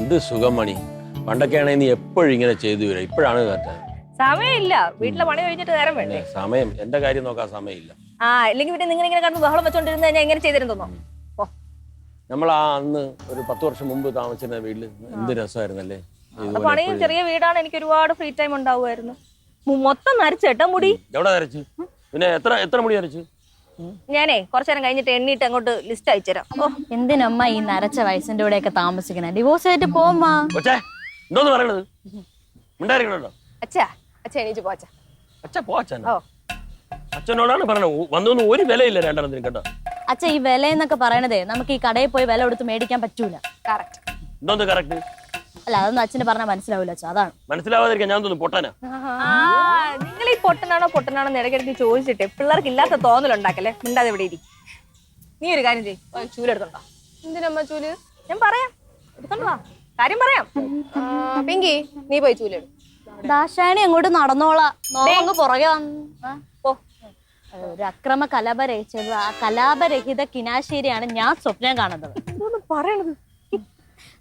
എന്ത് സുഖം മണി. പണ്ടൊക്കെയാണെങ്കിൽ നീ എപ്പോഴും ഇങ്ങനെ ചെയ്തു വരാം. ഇപ്പോഴാണ് കേട്ടത്. സമയമില്ല, വീട്ടിലെ പണി കഴിഞ്ഞിട്ട് നേരം വേണ്ടേ? സമയം എന്റെ കാര്യം നോക്കാൻ സമയമില്ല. ഇല്ലെങ്കിൽ പിന്നെ നിങ്ങൾ ഇങ്ങനെ കണ്ട് ബഹളം വെച്ചോണ്ടിരുന്ന ഞാൻ എങ്ങനെ ചെയ്തിരുന്നോ? നമ്മൾ അന്ന് ഒരു 10 വർഷം മുമ്പ് താമസിച്ചിരുന്ന വീട്ടില് എന്ത് രസമായിരുന്നല്ലേ. പണിയും ചെറിയ വീടാണ്, എനിക്ക് ഒരുപാട് ഫ്രീ ടൈം ഉണ്ടാവുമായിരുന്നു. മൊത്തം നരച്ചേട്ടാ മുടി. എവിടെ നരച്ചു? പിന്നെ എത്ര മുടി നരച്ചു? ഞാനേ കുറച്ചു നേരം കഴിഞ്ഞിട്ട് എണ്ണീട്ട് അങ്ങോട്ട് ലിസ്റ്റ് അയച്ചുതരാം. എന്തിനമ്മ ഈ നരച്ച വയസ്സിന്റെ കൂടെയൊക്കെ താമസിക്കണേ? ഡിവോഴ്സ് ആയിട്ട് പോമ്മാ. എന്തോന്ന് പറയണത്? ഉണ്ടായിരിക്കണോ? അച്ഛാ എണീച്ച് പോച്ച. അച്ഛനോടാണ് പറഞ്ഞത്. വന്നൊന്നും ഒരു വിലയില്ല രണ്ടെണ്ണത്തിന് കേട്ടോ. അച്ഛ, ഈ വില എന്നൊക്കെ പറയണതേ നമുക്ക് ഈ കടയിൽ പോയി വില കൊടുത്ത് മേടിക്കാൻ പറ്റൂല. എന്തോന്ന് കറക്റ്റ്? അല്ല, അതൊന്നും അച്ഛന് പറഞ്ഞാൽ മനസ്സിലാവൂല അച്ഛാ. അതാണ് മനസ്സിലാവാതിരിക്കാൻ ഞാൻ തോന്നുന്നു പൊട്ടാനാ. നിങ്ങൾ ഈ പൊട്ടനാണോ ഇടയ്ക്കിടയ്ക്ക് ചോദിച്ചിട്ടേ പിള്ളേർക്ക് ഇല്ലാത്ത തോന്നലുണ്ടാക്കല്ലേ. മിണ്ടാതെ ഇവിടെ ഇരി. നീ ഒരു കാര്യം ചെയ്യ്, ചൂലെടുത്തോണ്ടോ. എന്തിനമ്മ ചൂല്? ഞാൻ പറയാം, എടുത്തോണ്ടാ, കാര്യം പറയാം. പിങ്കി, നീ പോയി ചൂലെടു. ദാശായണി അങ്ങോട്ട് നടന്നോളാം. നോങ്ങ് പുറകെ വന്നു. ഒരു അക്രമ കലാപരഹിത കിനാശേരിയാണ് ഞാൻ സ്വപ്നം കാണുന്നത്. പറയണത്.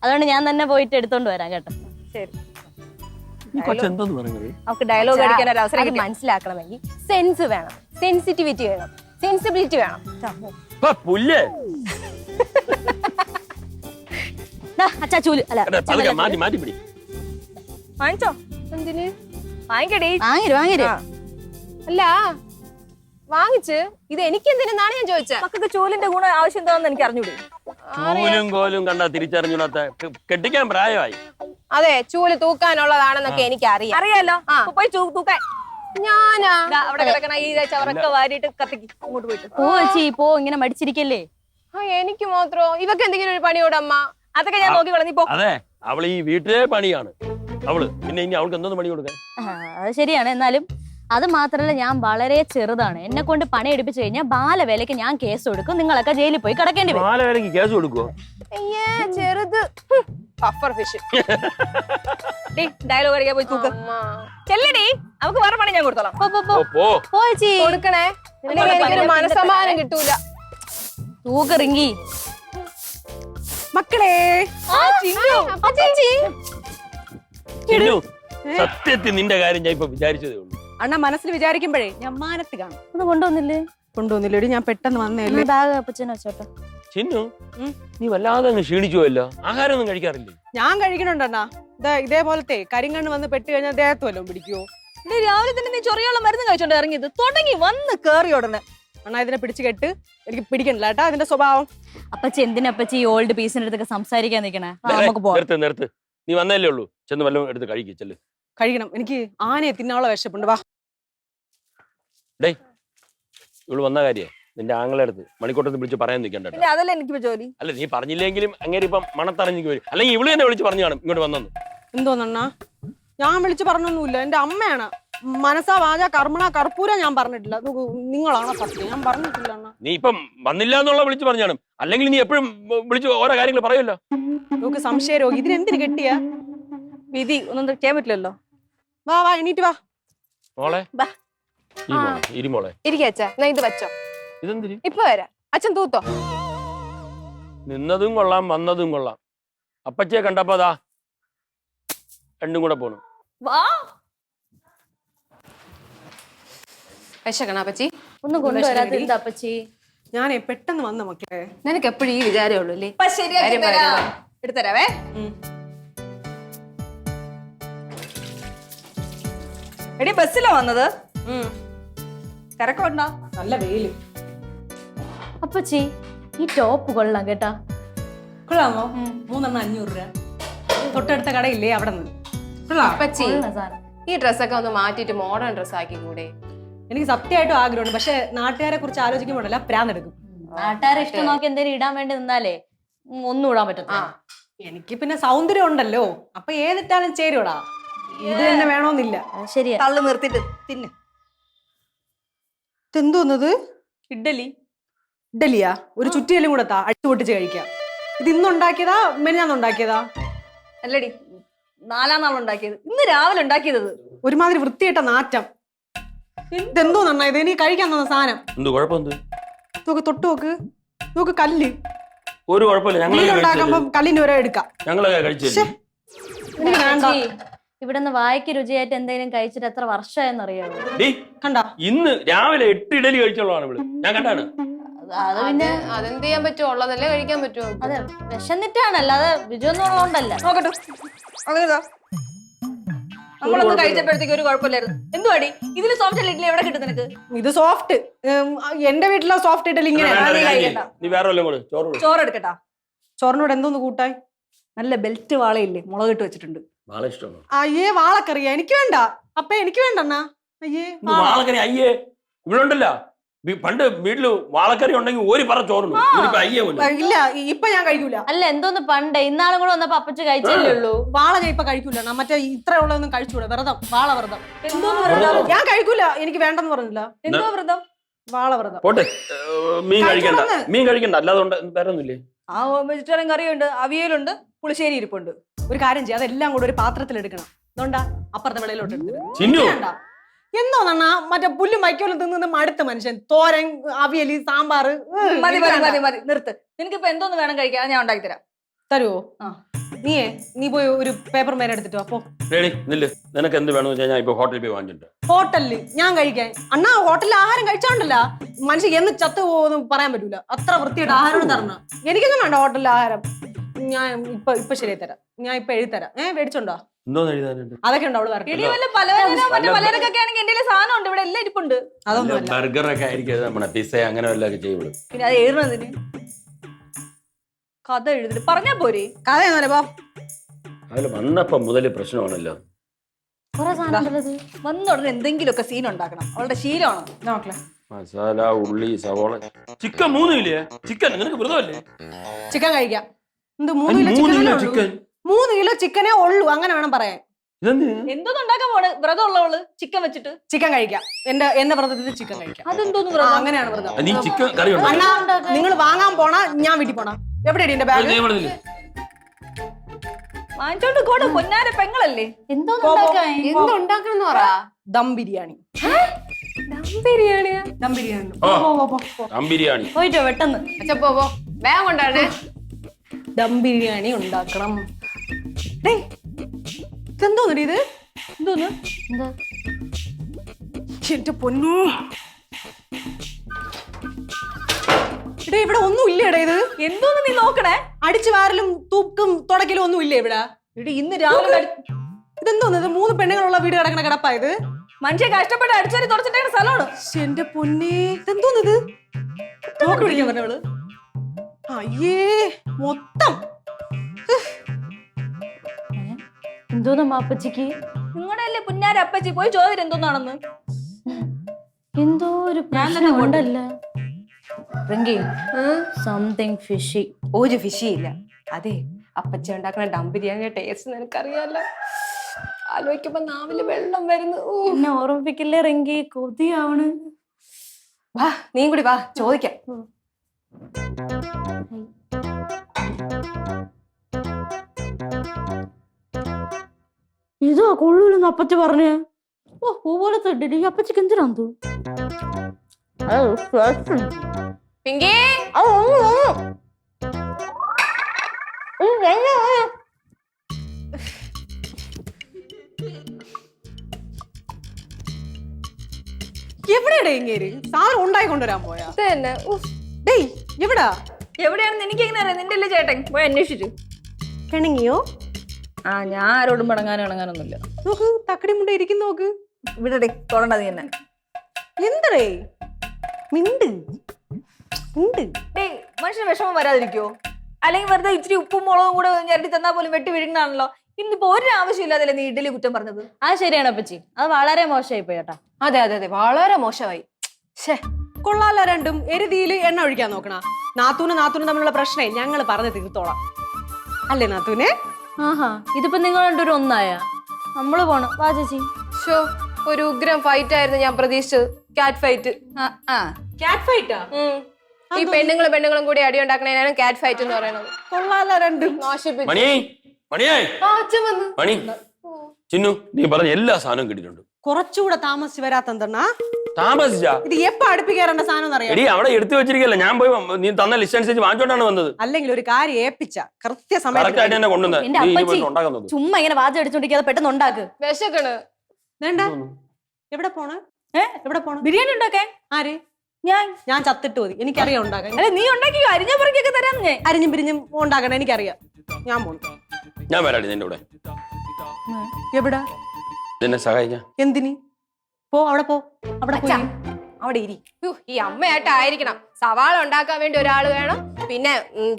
അതുകൊണ്ട് ഞാൻ തന്നെ പോയിട്ട് എടുത്തോണ്ട് വരാം കേട്ടോ. ശരി. നമുക്ക് ഡയലോഗ് അടിക്കാൻ ഒരു അവസരം മനസ്സിലാക്കണമെങ്കിൽ സെൻസ് വേണം, സെൻസിറ്റിവിറ്റി വേണം, സെൻസിബിലിറ്റി വേണം. അച്ഛാ ചൂല്. അല്ല, വാങ്ങിച്ചോ? എന്തിന് വാങ്ങിക്കടി. വാങ്ങിരു. അല്ല, വാങ്ങിച്ച് ഇത് എനിക്കെന്തിനാണ് ഞാൻ ചോദിച്ചത്. മക്കൾക്ക് ചൂലിന്റെ ഗുണം ആവശ്യം എന്താണെന്ന് എനിക്ക് അറിഞ്ഞൂടി. ചൂലും കോലും കണ്ടാ തിരിച്ചറിഞ്ഞൂടാത്ത കെട്ടിക്കാൻ പ്രായമായി. അതെ, ചൂല് തൂക്കാനുള്ളതാണെന്നൊക്കെ എനിക്ക് അറിയാലോ. പോയി തൂക്കാൻ. ഞാനാ അവിടെ കിടക്കണ ഈ ചവറൊക്കെ വാരിയിട്ട് കത്തിക്ക് അങ്ങോട്ട് പോയിട്ട് പോ. ഇങ്ങനെ മടിച്ചിരിക്കല്ലേ. എനിക്ക് മാത്രോ? ഇവക്ക് എന്തെങ്കിലും ഒരു പണിയോടമ്മ? അതൊക്കെ ഞാൻ നോക്കി നീ പോ. അതെ, അവള് ഈ വീട്ടിലെ പണിയാണ് അവള്. പിന്നെ ഇനി അവൾക്ക് എന്തോന്ന് പണി കൊടുക്കാൻ? അത് ശരിയാണ്. എന്നാലും അത് മാത്രല്ല, ഞാൻ വളരെ ചെറുതാണ്. എന്നെ കൊണ്ട് പണി എടുപ്പിച്ചു കഴിഞ്ഞാൽ ബാലവേലയ്ക്ക് ഞാൻ കേസ് കൊടുക്കും. നിങ്ങളൊക്കെ ജയിലിൽ പോയി കിടക്കേണ്ടി വരും. ബാലവേലയ്ക്ക് കേസ് കൊടുക്കുവോ? ചെറുത് പഫർ ഫിഷ്. ഡയലോഗ് അടിക്കാൻ പോയി തൂക്ക്. ചെല്ലടി, നമുക്ക് വേറെ പണി ഞാൻ കൊടുത്തോളാം. കൊടുക്കണേ, എനിക്കൊരു മനസ്സമാധാനം കിട്ടൂല. തൂക്കറിങ്ങി മക്കളെ. സത്യത്തിൽ നിന്റെ കാര്യം ഞാൻ ഇപ്പൊ വിചാരിച്ചതേ ഉള്ളൂ. അണ്ണ മനസ്സിൽ വിചാരിക്കുമ്പോഴേ ഞാൻ മാനത്ത് കാണും. ഒന്ന് കൊണ്ടുവന്നില്ലേ? കൊണ്ടുവന്നില്ലേടി, ഞാൻ പെട്ടെന്ന് വന്നേല്ലേ. ബാഗ് അപ്പച്ചനെ വെച്ചോട്ടോ. ചിന്നു, നീ വല്ലാതെ അങ്ങ് ക്ഷീണിച്ചുവല്ലോ. ആഹാരം ഒന്നും കഴിക്കാറില്ലേ? ഞാൻ കഴിക്കണുണ്ടണ്ണാ. ഇതേപോലത്തെ കരിങ്കണ്ണ് വന്ന് പെട്ട് കഴിഞ്ഞാൽ ദേഹത്ത് വല്ലതും പിടിക്കുവോ? രാവിലെ തന്നെ നീ ചൊറിയുള്ള മരുന്ന് കഴിച്ചോണ്ട് ഇറങ്ങിയത് തുടങ്ങി വന്ന് കേറി ഉടനെ. അണ്ണാ, ഇതിനെ പിടിച്ച് കെട്ട്. എനിക്ക് പിടിക്കണില്ല കേട്ടാ അതിന്റെ സ്വഭാവം. അപ്പച്ചി എന്തിനപ്പച്ചി ഈ ഓൾഡ് പീസിന്റെ അടുത്തൊക്കെ സംസാരിക്കാൻ നിൽക്കണേ? നമുക്ക് നിർത്ത്. നീ വന്നല്ലേ ഉള്ളൂ. ചെന്ന് വല്ലതും എടുത്ത് കഴിക്കല്ലേ. കഴിക്കണം, എനിക്ക് ആനയെ തിന്നാനുള്ള വിശപ്പുണ്ട്. വാ. ഡേ, ഇവള് വന്ന കാര്യ നിന്റെ ആങ്ങളെ അടുത്ത് മണിക്കോട്ടത്ത് വിളിച്ച് പറയാൻ നിൽക്കണ്ട. അതല്ല എനിക്ക് ജോലി. അല്ല, നീ പറഞ്ഞില്ലെങ്കിലും അങ്ങനെ ഇപ്പം മണത്തറിഞ്ഞു വരും. അല്ലെങ്കിൽ ഇവള് തന്നെ വിളിച്ച് പറഞ്ഞു കാണും ഇങ്ങോട്ട് വന്നെന്ന്. എന്തോന്നണ്ണാ, ഞാൻ വിളിച്ച് പറഞ്ഞൊന്നുമില്ല. എന്റെ അമ്മയാണ്. മനസ്സാ വാച കർമ്മണ കർപ്പൂര ഞാൻ പറഞ്ഞിട്ടില്ല. നിങ്ങളാണോ സത്യം? ഞാൻ പറഞ്ഞിട്ടില്ല അണ്ണാ. നീ ഇപ്പം വന്നില്ല എന്നുള്ള വിളിച്ച് പറഞ്ഞു കാണും. അല്ലെങ്കിൽ നീ എപ്പോഴും വിളിച്ച് ഓരോ കാര്യങ്ങൾ പറയുമല്ലോ. നമുക്ക് സംശയരോഗി. ഇതിനെന്തിന് കെട്ടിയ വിധി ഒന്നും ചെയ്യാൻ പറ്റില്ലല്ലോ. വാ എണീറ്റ് വാ മോളെ. ഇരുമോളെ ഇരിക്കച്ചാ, ഇത് വെച്ചോ. ഇതെന്തിരി? ഇപ്പൊ വരാം. അച്ഛൻ തൂത്തോ? നിന്നതും കൊള്ളാം, വന്നതും കൊള്ളാം. അപ്പച്ചിയെ കണ്ടപ്പോ അതാ രണ്ടും കൂടെ പോണു. വിശക്കണ അപ്പച്ചി? ഒന്നും കൊണ്ടുവരാത്ത അപ്പച്ചി. ഞാനേ പെട്ടെന്ന് വന്ന മക്കളെ. നിനക്ക് എപ്പോഴും ഈ വിചാരമേ ഉള്ളൂ അല്ലേ? എടുത്തരാവേ. എടി, ബസ്സിലാ വന്നത്? തിരക്കുണ്ടോ? നല്ല വെയില്. അപ്പച്ചി, ഈ ടോപ്പ് കൊള്ളാം കേട്ടാ. കൊള്ളാമോ? 3 500 രൂപ. തൊട്ടടുത്ത കടയില്ലേ, അവിടെ നിന്ന്. അപ്പച്ചി, ഈ ഡ്രസ്സൊക്കെ ഒന്ന് മാറ്റിട്ട് മോഡേൺ ഡ്രസ് ആക്കി കൂടെ? എനിക്ക് സത്യമായിട്ടും ആഗ്രഹമുണ്ട്. പക്ഷെ നാട്ടുകാരെ കുറിച്ച് ആലോചിക്കുമ്പോഴല്ല പ്രാന്തെടുക്കും. നാട്ടുകാരെ ഇഷ്ടം നോക്കി എന്തെങ്കിലും ഇടാൻ വേണ്ടി നിന്നാലേ ഒന്നും ഇടാൻ പറ്റത്തില്ല. എനിക്ക് പിന്നെ സൗന്ദര്യം ഉണ്ടല്ലോ, അപ്പൊ ഏതിട്ടാലും ചേരുവടാ. ഇത് തന്നെ വേണോന്നില്ല. ശരിയാ. തള്ളു നിർത്തിട്ട് തിന്ന്. ഇതെന്തോന്നത്? ഇഡലിയാ? ഒരു ചുറ്റിയെല്ലാം കൂടെ അടിച്ചു പൊട്ടിച്ച് കഴിക്കാം. ഇത് ഇന്നുണ്ടാക്കിയതാ മെനിഞ്ഞാന്നുണ്ടാക്കിയതാ? അല്ലടി, 4-ാം നാൾ ഉണ്ടാക്കിയത്. ഇന്ന് രാവിലെ ഉണ്ടാക്കിയത്. ഒരുമാതിരി വൃത്തിയായിട്ട നാറ്റം. ഇതെന്തോ നന്നാ ഇത്? ഇനി കഴിക്കാൻ തന്ന സാധനം. എന്ത് കുഴപ്പം? നോക്ക്, തൊട്ട് നോക്ക്. നോക്ക്, കല്ല്. ഒരു കുഴപ്പമില്ല, വീടുണ്ടാക്കുമ്പോ കല്ലിന്റെ ഓരോ എടുക്കാം. ഞങ്ങളൊക്കെ കഴിച്ചില്ല. എനിക്ക് വേണ്ട. ഇവിടുന്ന് വായിക്ക് രുചിയായിട്ട് എന്തെങ്കിലും കഴിച്ചിട്ട് എത്ര വർഷമായെന്നറിയാമോ? കണ്ടാ ഇന്ന് രാവിലെ 8 ഇഡലി കഴിച്ചോളാണ് ഇവിടെ, ഞാൻ കണ്ടാണ്. അത് പിന്നെ അതെന്ത് ചെയ്യാൻ പറ്റുമോ? ഉള്ളതല്ലേ കഴിക്കാൻ പറ്റുമോ? അതെ വിശന്നിട്ടാണ്, അല്ലാതെ രുചിയൊന്നുള്ളതുകൊണ്ടല്ല. നോക്കട്ടെ അങ്ങനെതാ നമ്മളൊന്ന് കഴിച്ചപ്പോഴത്തേക്ക് ഒരു കുഴപ്പമില്ലായിരുന്നു. എന്തുവാടി ഇതില് സോഫ്റ്റ് ഇഡ്ഡലി എവിടെ കിട്ടും നിനക്ക്? ഇത് സോഫ്റ്റ്. എന്റെ വീട്ടിലെ സോഫ്റ്റ് ഇഡലി ഇങ്ങനെ. നീ വേറെ വല്ലതും കൂടെ ചോറ് ചോറ് എടുക്കട്ടാ. ചോറിനോട് എന്തോന്ന് കൂട്ടായി? നല്ല ബെൽറ്റ് വാളയില്ലേ, മുളകിട്ട് വെച്ചിട്ടുണ്ട്. വാള ഇഷ്ടമാണോ? അയ്യേ വാളക്കറിയാ എനിക്ക് വേണ്ട. അപ്പ എനിക്ക് വേണ്ട അണ്ണാ. അയ്യേ വാളക്കറി അയ്യേ ഇവിടെ ഉണ്ടല്ലോ. പണ്ട് വീട്ടില് വാളക്കറി ഉണ്ടെങ്കിൽ ഒരു പറ ചോറുണ്ട്. അയ്യേ ഇല്ല, ഇപ്പൊ ഞാൻ കഴിക്കൂല. അല്ല എന്തോന്ന് പണ്ട് ഇന്നാളും കൂടെ വന്നപ്പോ അപ്പച്ച കഴിച്ചല്ലേ ഉള്ളൂ. വാള ഞാൻ ഇപ്പൊ കഴിക്കൂല. മറ്റേ ഇത്ര ഉള്ളതൊന്നും കഴിച്ചൂടെ. വ്രതം, വാള വ്രതം. എന്തോന്ന് വ്രതം? ഞാൻ കഴിക്കൂല, എനിക്ക് വേണ്ടെന്ന് പറഞ്ഞില്ല. എന്തോ വ്രതം? വാള വ്രതം. പോട്ടെ, മീൻ കഴിക്കണ്ട അല്ലാതെ വേറെ ഒന്നുമില്ലേ? ആ വെജിറ്റേറിയൻ കറിയുണ്ട്, അവിയലുണ്ട്, പുളിശ്ശേരി ഇരിപ്പുണ്ട്. ഒരു കാര്യം ചെയ്യാം, അതെല്ലാം കൂടെ ഒരു പാത്രത്തിൽ എടുക്കണം. അതുകൊണ്ടാ അപ്പുറത്തെ വെളിയിലോട്ട് എടുത്തിട്ട്. ചിന്നു എന്തോന്നാ മറ്റേ പുല്ലും വൈക്കോലും തിന്ന് മടുത്ത മനുഷ്യൻ. തോരൻ, അവിയല്, സാമ്പാറ്. മതി മതി മതി മതി നിർത്ത്. നിനക്കിപ്പോ എന്തോന്ന് വേണം കഴിക്കാൻ, ഞാൻ ഉണ്ടാക്കി തരാം. തരുവോ? നീ പോയി ഒരു പേപ്പർ മേന എടുത്തിട്ടോ. അപ്പൊ നിനക്ക് എന്ത് വേണമെന്ന് വെച്ചാൽ ഞാൻ ഇപ്പൊ ഹോട്ടലിൽ പോയി വാങ്ങിച്ചിട്ടുണ്ട്. ഹോട്ടലില് ഞാൻ കഴിക്കാൻ? അണ്ണാ ഹോട്ടലിൽ ആഹാരം കഴിച്ചോണ്ടല്ല മനുഷ്യൻ എന്ന് ചത്തു പോകുമെന്ന് പറയാൻ പറ്റൂല. അത്ര വൃത്തിയായിട്ട് ആഹാരം തരണം. എനിക്കൊന്നും വേണ്ട ഹോട്ടലിൽ ആഹാരം. ഞാൻ ഇപ്പൊ ശരിയായി തരാം. ഞാൻ ഇപ്പൊ എഴുതി തരാം. മേടിച്ചോണ്ടോ? അതൊക്കെ ഉണ്ടോ അവള് പലചരക്കൊക്കെ ആണെങ്കിൽ എന്റെ സാധനം ഉണ്ട് ഇവിടെ, എല്ലാം ഇരിപ്പുണ്ട്. അതൊന്നും ബർഗറൊക്കെ ആയിരിക്കും, പിസ്സ അങ്ങനെ വല്ലതൊക്കെ ചെയ്യുള്ളൂ. പിന്നെ അത് എഴുതുന്നതിന് കഥ എഴുതിട്ട് പറഞ്ഞാ പോരെ. കഥ അതില് വന്നപ്പോ മുതല് പ്രശ്നമാണല്ലോ. വന്ന ഉടനെ എന്തെങ്കിലുമൊക്കെ സീൻ ഉണ്ടാക്കണം, അവളുടെ ശീലമാണ്. മസാല, ഉള്ളി, സവോള, ചിക്കൻ 3 കിലോ. ചിക്കൻ നിനക്ക് വ്രതമല്ലേ? ചിക്കൻ കഴിക്കാം. 3 കിലോ ചിക്കൻ? 3 കിലോ ചിക്കനേ ഉള്ളൂ, അങ്ങനെ വേണം പറയാൻ. എന്തോന്ന് ഉണ്ടാക്കാൻ പോണ്? വ്രതം ഉള്ളവള് ചിക്കൻ വെച്ചിട്ട് ചിക്കൻ കഴിക്കാം. എന്റെ വ്രതത്തിൽ ചിക്കൻ കഴിക്കാം. അതെന്തോന്ന് വ്രതം? അങ്ങനെയാണ് വ്രതം. നീ ചിക്കൻ കറി അണ്ണാ നിങ്ങൾ വാങ്ങാൻ പോണ, ഞാൻ വീട്ടിൽ പോണ. എവിടെയാണ് എന്റെ ബാഗ്? വാങ്ങിച്ചോണ്ട് കൂടെ, പൊന്നാര പെങ്ങളല്ലേ. എന്തുണ്ടാക്കണം പറ. ദം ബിരിയാണി. ദം ബിരിയാണി പോയിട്ടോ പെട്ടെന്ന്. അച്ഛാ പോ വേഗം കൊണ്ടാണേ. ദം ബിരിയാണി ഉണ്ടാക്കണം. ഇതെന്തോന്നു ഇത്? എന്തോന്ന്? എന്റെ പൊന്നു, ഇവിടെ ഒന്നും ഇല്ല. ഇത് എന്തോന്ന് നീ നോക്കണേ? അടിച്ചു വാരലും തൂക്കും തുടക്കലും ഒന്നും ഇല്ല ഇവിടെ. ഇന്ന് രാവിലെ ഇതെന്തോന്ന്? ഇത് 3 പെണ്ണുങ്ങളുള്ള വീട് കിടക്കണ കിടപ്പാ ഇത്. മനുഷ്യ കഷ്ടപ്പെട്ട് അടിച്ചാരി തുടച്ചിട്ടേക്കുന്ന സ്ഥലമാണ്. എന്റെ പൊന്നേ, ഇതെന്തോന്ന്? ഇത് നോക്കി പിടിക്കാൻ പറഞ്ഞവള്. അയ്യേ മൊത്തം എന്തോന്ന് അപ്പച്ചിക്ക്? നിങ്ങളുടെ അല്ലേ പുന്നാര അപ്പച്ചി, പോയി ചോദിച്ചിട്ട് എന്തോന്നാണെന്ന്. എന്തോ ഒരു ഉണ്ടല്ല. Something fishy. ഒരു ഫിഷി ഇല്ല. അതെ, അപ്പച്ച ഉണ്ടാക്കുന്ന ദം ബിരിയാണിയുടെ ടേസ്റ്റ് നിനക്കറിയാലോ. ആലോചിക്കുമ്പോ നാവില് വെള്ളം വരുന്നു. എന്നെ ഓർമ്മിപ്പിക്കില്ലേ റിങ്കി, കൊതിയാവണ്. വാ നീ കൂടി വാ, ചോദിക്കാം. ഇതോ കൊള്ളൂലെന്ന് അപ്പച്ച പറഞ്ഞേ. ഓ പൂ പോലത്തെ ഇഡ്ഡലി അപ്പച്ചക്ക് എന്തിനാ? പിങ്കി എവിടെയാടേ ഇങ്ങേര്? സാധനം ഉണ്ടായി കൊണ്ടുവരാൻ പോയാ? എവിടാ? എവിടെയാണെന്ന് എനിക്ക് എങ്ങനെ അറിയാം? നിന്റെ അല്ലേ ചേട്ടൻ, പോയി അന്വേഷിച്ചു. കിണങ്ങിയോ? ഞാൻ ആരോടും മടങ്ങാനൊന്നുമില്ല. നോക്ക്, തക്കടി മുണ്ട ഇരിക്കുന്നു നോക്ക്. ഇവിടെ തൊടണ്ട നീ തന്നെ. എന്തടേ മിണ്ട്? മനുഷ്യന് വിഷമം വരാതിരിക്കോ? അല്ലെങ്കിൽ വെറുതെ ഇച്ചിരി ഉപ്പും മുളകും കൂടെ ഞെരടി തന്നാ പോലും വെട്ടി വീഴുന്നതാണല്ലോ. ഇന്നിപ്പോ ഒരു ആവശ്യമില്ലാതല്ലേ നീ ഇഡ്ഡലി കുറ്റം പറഞ്ഞത്? അത് ശരിയാണ് അപ്പച്ചി, അത് വളരെ മോശമായി പോയി കേട്ടാ. അതെ അതെ അതെ, വളരെ മോശമായി. കൊള്ളാല രണ്ടും. എരുതിയിൽ എണ്ണ ഒഴിക്കാൻ നോക്കണ. നാത്തൂനും തമ്മിലുള്ള പ്രശ്നേ ഞങ്ങൾ പറഞ്ഞു തീർത്തോളാം. അല്ലേ നാത്തൂനെ? ആഹാ, ഇതിപ്പോ നിങ്ങൾ രണ്ടൊരു ഒന്നായ. നമ്മള് പോണം, വാ ചേച്ചി. ഷോ, ഒരു ഉഗ്രം ഫൈറ്റ് ആയിരുന്നു ഞാൻ പ്രതീക്ഷിച്ചത്. കാറ്റ് ഫൈറ്റ്. കാറ്റ് ഫൈറ്റാ? ഈ പെണ്ണുങ്ങളും കൂടി അടി ഉണ്ടാക്കണേനാണ് കാറ്റ് ഫൈറ്റ് എന്ന് പറയുന്നത്. കൊള്ളാല രണ്ടും. ചിന്നു, നീ പറഞ്ഞ എല്ലാ സാധനവും കിട്ടിയിട്ടുണ്ട്. കുറച്ചുകൂടെ താമസിച്ച് വരാത്തെന്താ? താമസിച്ചാ? ഇത് എപ്പോ അടുപ്പിക്കാറുണ്ട് സാധനം അറിയാം. എടി അവിടെ എടുത്തു വെച്ചിരിക്കല്ല, ഞാൻ പോയി നീ തന്ന ലിസ്റ്റ് അനുസരിച്ച് വാങ്ങിച്ചോണ്ടാണ് വന്നത്. അല്ലെങ്കിൽ ഒരു കാര്യം ഏൽപ്പിച്ച കൃത്യസമയത്ത് കറക്റ്റ് ആയിട്ട് തന്നെ കൊണ്ടുവന്നത്. എന്റെ നീ ഇനി അപ്പച്ചി പോയി ഉണ്ടാക്കാൻ നോക്ക്. ചുമ്മാ ഇങ്ങനെ വാചം അടിച്ചോണ്ടിരിക്കാതെ പെട്ടെന്ന് ഉണ്ടാക്ക്. വിശക്കണ്. വേണ്ട. എവിടെ പോണ്? എവിടെ പോണ്? ബിരിയാണി ഉണ്ടാക്കാൻ ആര്? ഞാൻ ഞാൻ ചത്തിട്ട് മതി, എനിക്കറിയാം ഉണ്ടാക്കാൻ. അല്ലെ നീ ഉണ്ടാക്കി അരിഞ്ഞ പുറക്കൊക്കെ തരാം ഞാൻ. അരിഞ്ഞും പിരിഞ്ഞും ഉണ്ടാക്കണം, എനിക്കറിയാം. ഞാൻ പോണു. ഞാൻ വരാടി നിന്റെ കൂടെ. എവിടാ? നിന്നെ സഹായിക്കാം. എന്തിന്? പോ, അവിടെ പോ, അവിടെ പോയി അവിടെ ഇരി. ഈ അമ്മയായിട്ടായിരിക്കണം. സവാള ഉണ്ടാക്കാൻ വേണ്ടി ഒരാൾ വേണം,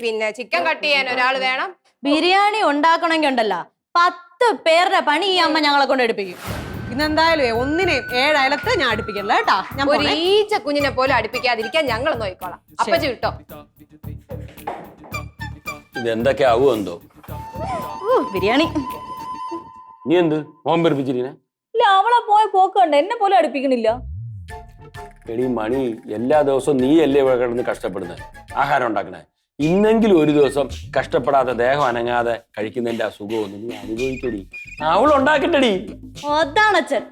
പിന്നെ ചിക്കൻ കട്ട് ചെയ്യാൻ ഒരാൾ വേണം. ബിരിയാണി ഉണ്ടാക്കണമെങ്കിൽ ഉണ്ടല്ലോ 10 പേരുടെ പണി ഈ അമ്മ ഞങ്ങളെ കൊണ്ട് എടുപ്പിക്കും. ഇന്നെന്തായാലും ഒന്നിനെയും 7 അയലത്ത് ഞാൻ അടുപ്പിക്കണ്ട കേട്ടാ. ഞാൻ ഒരു ഈച്ച കുഞ്ഞിനെ പോലും അടുപ്പിക്കാതിരിക്കാൻ ഞങ്ങൾ നോക്കിക്കോളാം. അപ്പച്ചി വിട്ടോ. ഇത് എന്തൊക്കെ ആവുമോ എന്തോ. ബിരിയാണി നീ എന്ത് മോൻ പെരുപ്പിച്ചിരിക്കണേ? ഇല്ല, അവളെ പോയ പോക്കുണ്ട്, എന്നെ പോലും അടുപ്പിക്കണില്ല. എടി മണി, എല്ലാ ദിവസവും നീ അല്ലേ ഇവിടെ കിടന്ന് കഷ്ടപ്പെടുന്നത് ആഹാരം ഉണ്ടാക്കണേ. ഇന്നെങ്കിലും ഒരു ദിവസം കഷ്ടപ്പെടാതെ ദേഹം അനങ്ങാതെ കഴിക്കുന്നതിന്റെ ആ സുഖമൊന്നും നീ അനുഭവിക്കടി. അവൾ ഉണ്ടാക്കട്ടടി. അതാണ് അച്ഛൻ,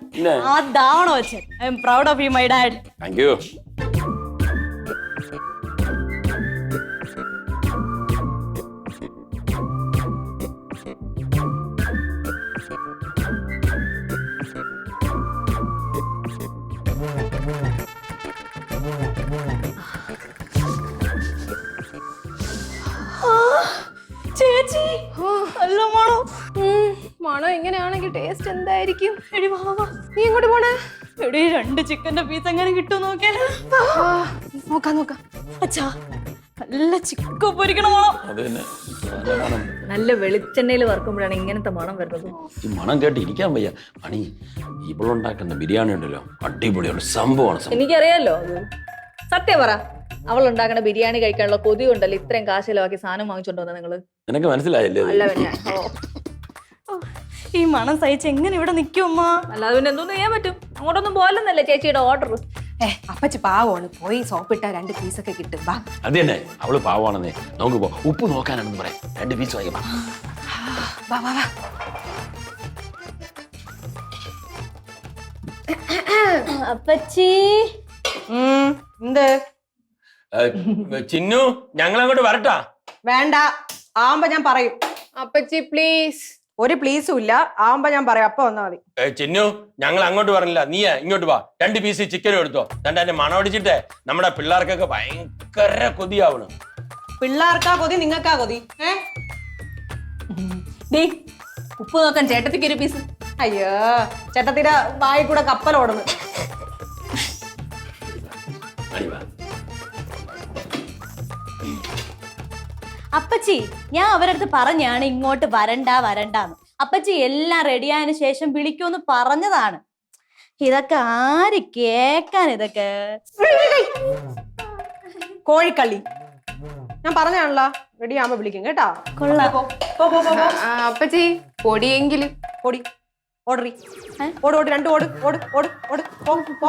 അതാണോ അച്ഛൻ. I am proud of you my dad. Thank you. ചേച്ചി നല്ല മണം. മണം എങ്ങനെയാണെങ്കിൽ ടേസ്റ്റ് എന്തായിരിക്കും? എടി വാ വാ, നീ എങ്ങോട്ട് പോണേ? എടി 2 ചിക്കന്റെ പീസ് എങ്ങനെ കിട്ടും നോക്കിയാലോ. നോക്കാം. അച്ഛാ നല്ല ചിക്കൻ പൊരിക്കണ മണം. അത് തന്നെ നല്ല വെളിച്ചെണ്ണയിൽ വറുക്കുമ്പോഴാണ് ഇങ്ങനത്തെ മണം വരുന്നത്. ഈ മണം കേട്ട് ഇരിക്കാൻ വയ്യ. മണി, ഇവളുണ്ടാക്കുന്ന ബിരിയാണി ഉണ്ടല്ലോ, അടിപൊളിയാണ്, സംഭവമാണ്. എനിക്കറിയാലോ അത്. സത്യം പറ, അവൾ ഉണ്ടാക്കുന്ന ബിരിയാണി കഴിക്കാനുള്ള കൊതി ഉണ്ടല്ലോ ഇത്രയും കാശ് ചെലവാക്കി സാധനം വാങ്ങിച്ചോണ്ട് വന്ന നിങ്ങള്. നിനക്ക് മനസ്സിലായല്ലേ? അല്ല പിന്നെ ഈ മണം സഹിച്ച് എങ്ങനെ ഇവിടെ നിൽക്കും അമ്മ? അല്ലാതെ പിന്നെ എന്തോന്ന് ചെയ്യാൻ പറ്റും? അങ്ങോട്ടൊന്നും പോലെന്നല്ലേ ചേച്ചിയുടെ ഓർഡർ. അപ്പച്ചി പാവമാണ്, പോയി സോപ്പിട്ട 2 പീസൊക്കെ കിട്ടും. വാ. അത് തന്നെ, അവള് പാവാണെന്നേ. നമുക്ക് പോ, ഉപ്പ് നോക്കാനാണെന്ന് പറയാം. 2 പീസ് വാങ്ങിക്കാം. വാ വാ വാ. അപ്പച്ചി എന്ത്? ചിന്നു, ഞങ്ങൾ അങ്ങോട്ട് വരട്ടാ? വേണ്ട, ആവുമ്പോ ഞാൻ പറയും. അപ്പച്ചി പ്ലീസ്. ഒരു പ്ലീസും ഇല്ല, ആവുമ്പോ ഞാൻ പറയാം. അപ്പൊ വന്നാ മതി. ചിന്നു, ഞങ്ങൾ അങ്ങോട്ട് പറഞ്ഞില്ല, നീ ഇങ്ങോട്ട് വാ. 2 പീസ് ചിക്കനും എടുത്തോ. അതിന്റെ മണം അടിച്ചിട്ടേ നമ്മുടെ പിള്ളേർക്കൊക്കെ ഭയങ്കര കൊതിയാവണം. പിള്ളേർക്കാ കൊതി, നിങ്ങൾക്കാ കൊതി. ഉപ്പ് നോക്കാൻ ചേട്ടത്തിക്ക് 1 പീസ്. അയ്യോ, ചേട്ടത്തിന്റെ വായി കൂടെ കപ്പലോടുന്നു. അപ്പച്ചി, ഞാൻ അവരടുത്ത് പറഞ്ഞാണ് ഇങ്ങോട്ട് വരണ്ടാന്ന്. അപ്പച്ചി എല്ലാം റെഡിയായതിനു ശേഷം വിളിക്കുമെന്ന് പറഞ്ഞതാണ്. ഇതൊക്കെ ആര് കേക്കാൻ? ഇതൊക്കെ കോഴിക്കള്ളി. ഞാൻ പറഞ്ഞാണല്ലോ, റെഡി ആവുമ്പോ വിളിക്കും കേട്ടാ. കൊള്ളാം. അപ്പച്ചി പൊടിയെങ്കിലും. ഓടി ഓടറി, ഓട് 2 ഓട് ഓട് ഓട് ഓട്. പോ.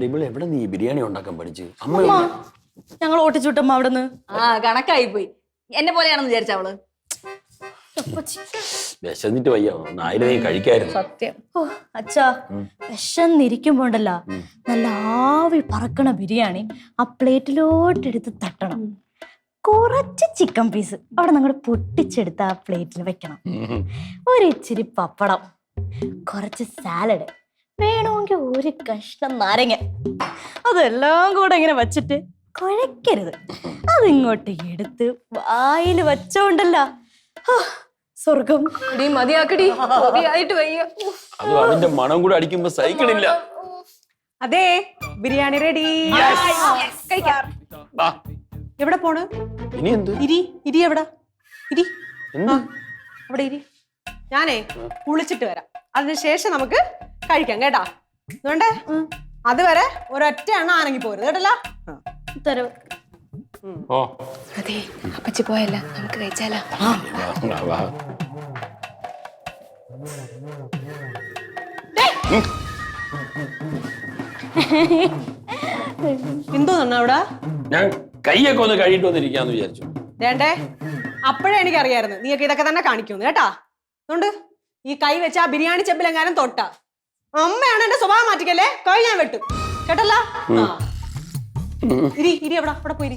ഇവിടെ എവിടെ നീ ബിരിയാണി ഉണ്ടാക്കാൻ പഠിച്ചു? അമ്മ ഞങ്ങൾ ഓട്ടിച്ചുട്ടമ്മ അവിടുന്ന്. കണക്കായി പോയി. എന്നെ പോലെയാണെന്ന് വിചാരിച്ച അവള്. വിശന്നിട്ട് വയ്യ, ആയിരം കഴിക്കായിരുന്നു. സത്യം. ഓ അച്ഛാ, വിശന്നിരിക്കുമ്പോണ്ടല്ലോ നല്ല ആവി പറക്കണ ബിരിയാണി ആ പ്ലേറ്റിലോട്ട് എടുത്ത് തട്ടണം. കുറച്ച് ചിക്കൻ പീസ് അവിടെ നമ്മൾ പൊട്ടിച്ചെടുത്ത് ആ പ്ലേറ്റിൽ വെക്കണം. ഒരിച്ചിരി പപ്പടം, കുറച്ച് സാലഡ്, വേണമെങ്കിൽ 1 കഷ്ണം നാരങ്ങ. അതെല്ലാം കൂടെ ഇങ്ങനെ വച്ചിട്ട് കുഴക്കരുത്. അതിങ്ങോട്ട് എടുത്ത് വായിൽ വെച്ചോണ്ടല്ലോ സ്വർഗം. മതിയാക്കടി, മതിയായിട്ട് വയ്യ. അത് അവന്റെ മണം കൂടെ അടിക്കുമ്പോ സഹിക്കണില്ല. അതെ, ബിരിയാണി റെഡി. എവിടെ പോണ്? ഇനി എന്ത്? ഇരി എവിടെ? ഇരി എന്ത്? അവിടെ ഇരി. ഞാനേ കുളിച്ചിട്ട് വരാം, അതിനുശേഷം നമുക്ക് കഴിക്കാം കേട്ടാ. അതുകൊണ്ടേ അതുവരെ ഒരൊറ്റ എണ്ണ ആണെങ്കിൽ പോരുത് കേട്ടല്ലോ. തരവ്. അതെ, അപ്പച്ചി പോയല്ല, നമുക്ക് കഴിച്ചാലോ? എന്തോ തന്നെ അവിടെ? ഞാൻ കൈയൊക്കെ ഒന്ന് കഴിയിട്ട് വന്നിരിക്കാന്ന് വിചാരിച്ചു. വേണ്ടേ, അപ്പോഴേ എനിക്കറിയായിരുന്നു നീയൊക്കെ ഇതൊക്കെ തന്നെ കാണിക്കുന്നു കേട്ടാ. അതുകൊണ്ട് ഈ കൈ വെച്ച ആ ബിരിയാണി ചെമ്പിലെങ്ങാനും തൊട്ട അമ്മയാണ് എന്റെ സ്വഭാവം മാറ്റിക്കല്ലേ കൈ ഞാൻ വെട്ടും കേട്ടല്ല ഇരി ഇരി എവിടെ അവിടെ പോയി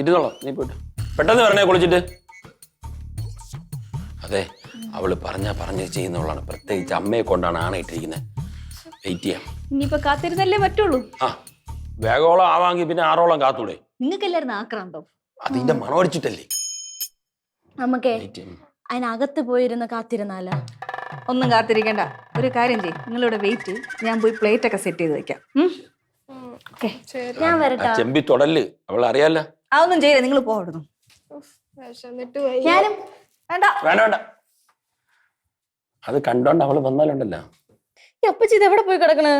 ഇരുന്നോളാം നീ പോയിട്ട് പെട്ടെന്ന് പറഞ്ഞേ കുളിച്ചിട്ട്. അതെ അവള് പറഞ്ഞ് ചെയ്യുന്നവളാണ്. പ്രത്യേകിച്ച് അമ്മയെ കൊണ്ടാണ് ആണയിട്ടിരിക്കുന്നത്. വെയിറ്റ് ചെയ്യാം. ഇനിയിപ്പൊ കാത്തിരുന്നല്ലേ പറ്റുള്ളൂ. ആ വേഗോളം ആവാങ്കി പിന്നെ 6ഓളം കാത്തൂടെ. നിങ്ങൾക്കെല്ലായിരുന്നു ആക്രാന്തം. അതിന്റെ മണമടിച്ചിട്ടല്ലേ. നമുക്കേ അതിനകത്ത് പോയിരുന്ന് കാത്തിരുന്നാല. ഒന്നും കാത്തിരിക്കണ്ട. ഒരു കാര്യം ചെയ്യും, നിങ്ങളിവിടെ വെയിറ്റ്. ഞാൻ പോയി പ്ലേറ്റ് ഒക്കെ സെറ്റ് ചെയ്ത് വെക്കാം. ഞാൻ വരട്ടെ. ചെമ്പി തൊടല് അവൾ അറിയാലോ. അതൊന്നും ചെയ്യില്ല, നിങ്ങൾ പോടുന്നു. ഞാനും വേണ്ട വേണ്ട. അത് കണ്ടോണ്ട് അവള് വന്നാലുണ്ടല്ലോ. അപ്പച്ചി ഇത് എവിടെ പോയി കിടക്കണ്?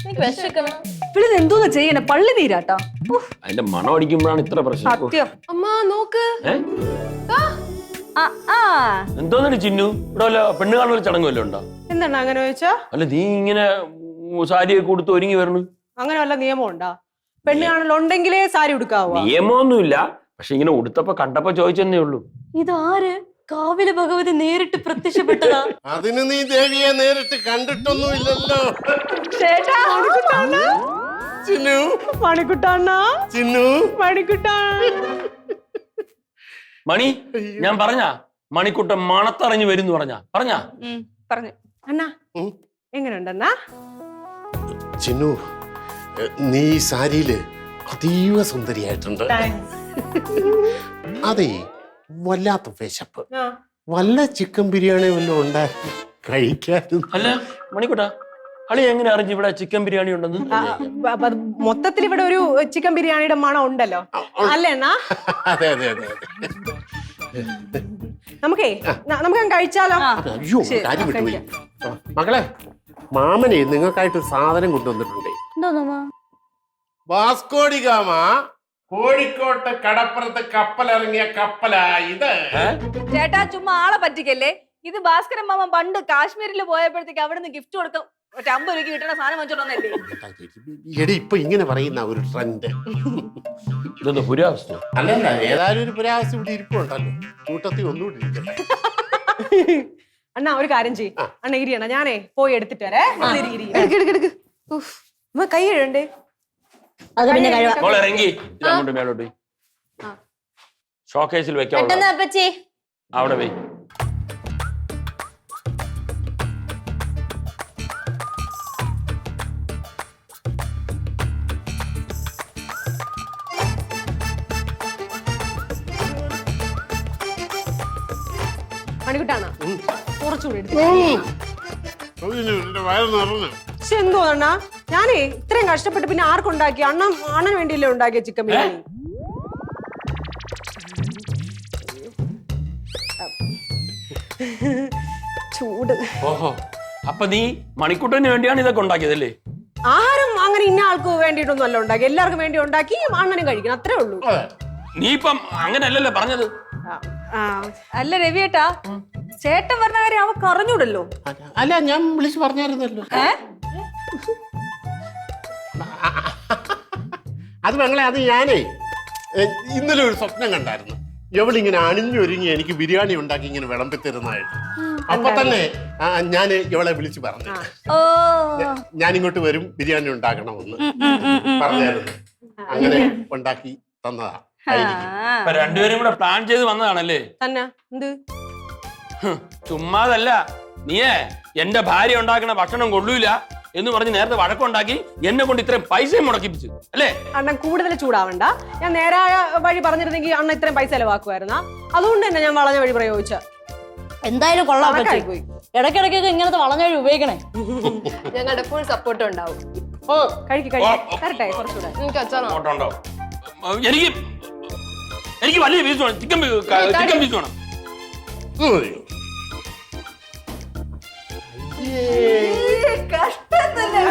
എനിക്ക് വിശക്കണം. ഇവിടെ എന്തോന്ന് ചെയ്യണേ? പള്ളി നീരാട്ടോ. അതിന്റെ മണം അടിക്കുമ്പോഴാണ് ഇത്ര പ്രശ്നം. സത്യം. അമ്മ നോക്ക്. എന്തോന്നു ചിന്നു ഇവിടെ വല്ല പെണ്ണ് കാണുന്ന ചടങ്ങ് വല്ലതും ഉണ്ടോ? എന്താണ് അങ്ങനെ ചോദിച്ചാ? അല്ല നീ ഇങ്ങനെ സാരിയൊക്കെ കൊടുത്ത് ഒരുങ്ങി വരണു. അങ്ങനെ വല്ല നിയമം ഉണ്ടാ? പെണ്ണ് കാണലുണ്ടെങ്കിലേ സാരി ഉടുക്കാവോ? നിയമമൊന്നുമില്ല, പക്ഷെ ഇങ്ങനെ ഉടുത്തപ്പോ കണ്ടപ്പോ ചോദിച്ചെന്നേ ഉള്ളൂ. ഇതാര്? കാവില ഭഗവതി നേരിട്ട് പ്രത്യക്ഷപ്പെട്ടതാ. അതിന് നീ ദേവിയെ നേരിട്ട് കണ്ടിട്ടൊന്നുമില്ലല്ലോ. ചേട്ടാ ചിന്നു മണിക്കുട്ടാണ ചിന്നു മണിക്കുട്ടാ. മണി ഞാൻ പറഞ്ഞ മണിക്കുട്ടൻ മണത്തറിഞ്ഞു വരും പറഞ്ഞ പറഞ്ഞു. അണ്ണാ എങ്ങനെയുണ്ടെന്നാ? ചിന്നു നീ ഈ സാരിയില് അതീവ സുന്ദരിയായിട്ടുണ്ട്. അതെ വല്ലാത്ത വിശപ്പ്. വല്ല ചിക്കൻ ബിരിയാണി വല്ലതും ഉണ്ടാക്കി കഴിക്കായിരുന്നു. അല്ല മണിക്കുട്ട അളി എങ്ങനെ അറിഞ്ഞു ഇവിടെ ചിക്കൻ ബിരിയാണി ഉണ്ടെന്ന്? മൊത്തത്തിൽ ഇവിടെ ഒരു ചിക്കൻ ബിരിയാണിയുടെ മണം ഉണ്ടല്ലോ അല്ലേ അണ്ണാ? അതെ അതെ അതെ അതെ. നമുക്കേ നമുക്ക് കഴിച്ചാലോ? അയ്യോ കാര്യം വിട്ടുപോയി. മകളെ മാമനെ നിങ്ങൾക്കായിട്ടൊരു സാധനം കൊണ്ടുവന്നിട്ടുണ്ട്. എന്തോന്നമ്മ? വാസ്കോഡി ഗാമ കോഴിക്കോട്ട് കടപ്പുറത്ത് കപ്പലിറങ്ങിയ കപ്പലാ ഇത്. ചേട്ടാ ചുമ്മാ ആളെ പറ്റിക്കല്ലേ. ഇത് ഭാസ്കരൻ മാമൻ പണ്ട് കാശ്മീരിൽ പോയപ്പോഴത്തേക്ക് അവിടെ നിന്ന് ഗിഫ്റ്റ് കൊടുക്കും. 50 രൂപയ്ക്ക് കിട്ടുന്ന സാധനം വെച്ചോണ്ടല്ലേ. എടി ഇപ്പൊ ഇങ്ങനെ പറയുന്ന ഒരു ട്രെൻഡ്. ഇതൊന്ന് പുരാവസ്തു അല്ലല്ല ഏതായാലും ഒരു പുരാവസ്തു ഇവിടെ ഇരിപ്പുണ്ടല്ലോ. കൂട്ടത്തിൽ ഒന്നുകൂടി ഇരിക്കട്ടെ. അണ്ണാ ഒരു കാര്യം ചെയ്യും. അണ്ണ ഇരിയണ ഞാനേ പോയി എടുത്തിട്ട് വരേ. കൈ എഴുണ്ടേ? അത് പിന്നെ കഴിവാ. മോളെ ഇറങ്ങി അങ്ങോട്ട് മേലോട്ട് ഷോക്കേസിൽ വെക്കാം. പെട്ടെന്ന് അപ്പച്ചി അവിടെ പോയി. മണിക്കുട്ടാണോ കുറച്ചുകൂടി വയറ് നിറഞ്ഞു. പക്ഷെ എന്തോ അണ്ണാ ഞാനേ ഇത്രയും കഷ്ടപ്പെട്ട് പിന്നെ ആർക്കുണ്ടാക്കി? അണ്ണന് വേണ്ടിയല്ലേ ഉണ്ടാക്കിയ ചിക്കൻ ബിരിയാണി. ചൂട്. ഓഹോ അപ്പൊ നീ മണിക്കുട്ടന് വേണ്ടിയാണ് ഇതൊക്കെ ഉണ്ടാക്കിയതല്ലേ? ആഹാരം അങ്ങനെ ഇന്ന ആൾക്ക് വേണ്ടിയിട്ടൊന്നും അല്ല ഉണ്ടാക്കി, എല്ലാവർക്കും വേണ്ടി ഉണ്ടാക്കി അണ്ണനും കഴിക്കണം, അത്രേ ഉള്ളൂ. നീ ഇപ്പം അങ്ങനല്ലല്ലോ പറഞ്ഞത്. അല്ല രവിയേട്ടാ, ചേട്ടൻ പറഞ്ഞ കാര്യം അവക്ക് അറിഞ്ഞൂടല്ലോ. അല്ല ഞാൻ വിളിച്ചു പറഞ്ഞായിരുന്നല്ലോ. അത് മകളെ അത് ഞാനേ ഇന്നലെ ഒരു സ്വപ്നം കണ്ടായിരുന്നു. എവളിങ്ങനെ അണിഞ്ഞൊരുങ്ങി എനിക്ക് ബിരിയാണി ഉണ്ടാക്കി ഇങ്ങനെ വിളമ്പി തരുന്നതായിട്ട്. അപ്പൊ തന്നെ ഞാൻ ഇവളെ വിളിച്ചു പറഞ്ഞു ഞാനിങ്ങോട്ട് വരും ബിരിയാണി ഉണ്ടാക്കണമെന്ന് പറഞ്ഞായിരുന്നു. അങ്ങനെ ഉണ്ടാക്കി തന്നതാ. രണ്ടുപേരും കൂടെ പ്ലാൻ ചെയ്ത് വന്നതാണല്ലേ? തന്നെ എന്ത് ചുമ്മാതല്ല. നീയേ എന്റെ ഭാര്യ ഉണ്ടാക്കുന്ന ഭക്ഷണം കൊള്ളൂല എന്ന് പറഞ്ഞ് നേരത്തെ വഴക്കുണ്ടാക്കി എന്നെ കൊണ്ട് ഇത്രയും പൈസയും മുടക്കിപ്പിച്ചു അല്ലേ? അണ്ണൻ കൂടുതൽ ചൂടാവണ്ട. ഞാൻ നേരായ വഴി പറഞ്ഞിരുന്നെങ്കിൽ അണ്ണ ഇത്രയും പൈസ ചെലവാക്കുമായിരുന്ന. അതുകൊണ്ട് തന്നെ ഞാൻ വളഞ്ഞ വഴി പ്രയോഗിച്ച. എന്തായാലും കൊള്ളാം. ഇടയ്ക്കിടയ്ക്കൊക്കെ ഇങ്ങനത്തെ വളഞ്ഞ വഴി ഉപയോഗിക്കണേ. ഞങ്ങളുടെ ഫുൾ സപ്പോർട്ട് ഉണ്ടാവും. ഓ കഴിക്ക് കറക്റ്റായി കുറച്ചുകൂടെ. നിങ്ങൾക്ക് അച്ഛനോ? എനിക്ക് വലിയ പീസ് വേണം. ചിക്കൻ പീസ് വേണം. കഷ്ടം തന്നെ.